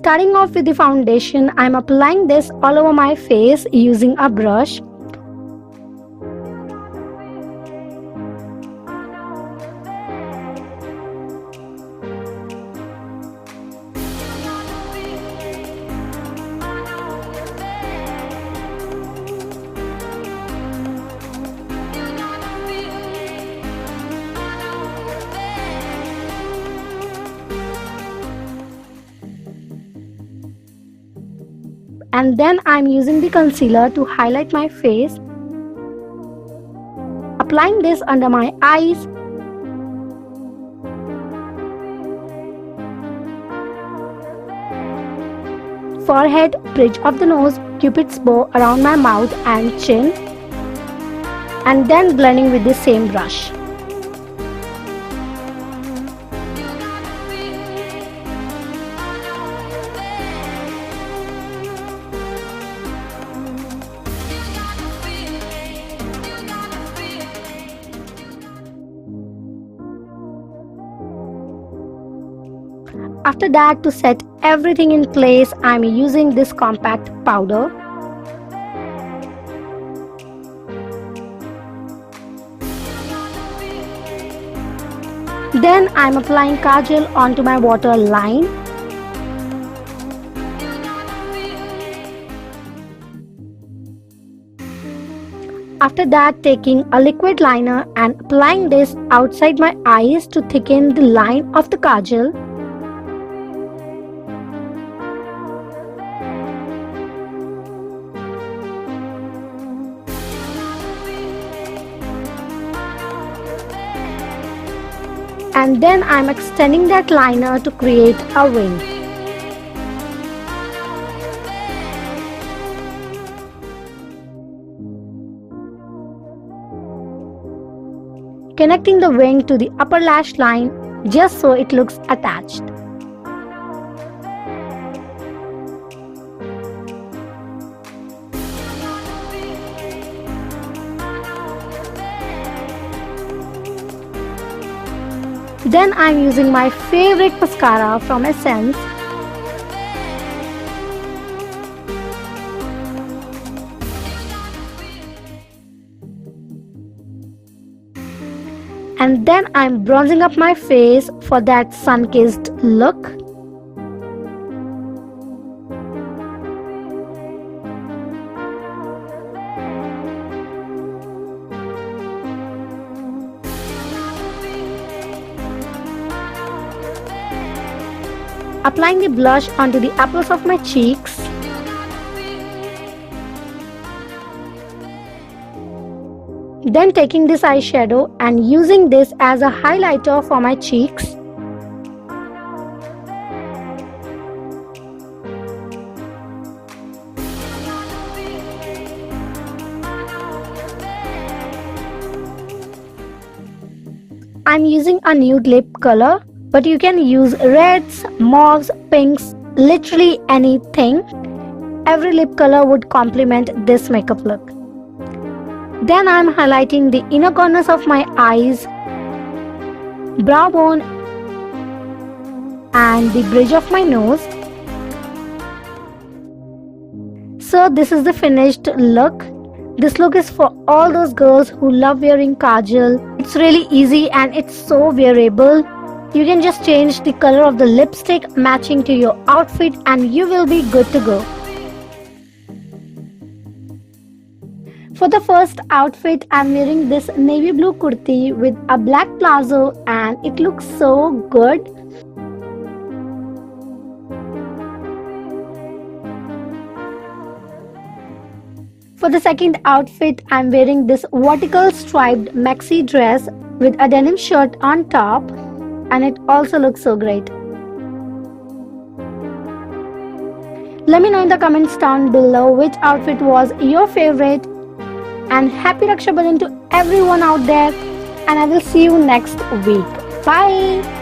Starting off with the foundation, I'm applying this all over my face using a brush. And then I'm using the concealer to highlight my face, applying this under my eyes, forehead, bridge of the nose, cupid's bow around my mouth and chin, and then blending with the same brush. After that, to set everything in place, I'm using this compact powder. Then I'm applying kajal onto my waterline. After that, taking a liquid liner and applying this outside my eyes to thicken the line of the kajal. And then I'm extending that liner to create a wing. Connecting the wing to the upper lash line just so it looks attached. Then I'm using my favorite mascara from Essence. And then I'm bronzing up my face for that sun-kissed look. Applying the blush onto the apples of my cheeks. Then taking this eyeshadow and using this as a highlighter for my cheeks. I'm using a nude lip color, but you can use reds, mauves, pinks, literally anything. Every lip color would complement this makeup look. Then I'm highlighting the inner corners of my eyes, brow bone, and the bridge of my nose. So this is the finished look. This look is for all those girls who love wearing kajal. It's really easy and it's so wearable. You can just change the color of the lipstick matching to your outfit and you will be good to go. For the first outfit, I'm wearing this navy blue kurti with a black palazzo and it looks so good. For the second outfit, I'm wearing this vertical striped maxi dress with a denim shirt on top and it also looks so great. Let me know in the comments down below which outfit was your favorite. And happy Rakshabandhan to everyone out there, and I will see you next week. Bye.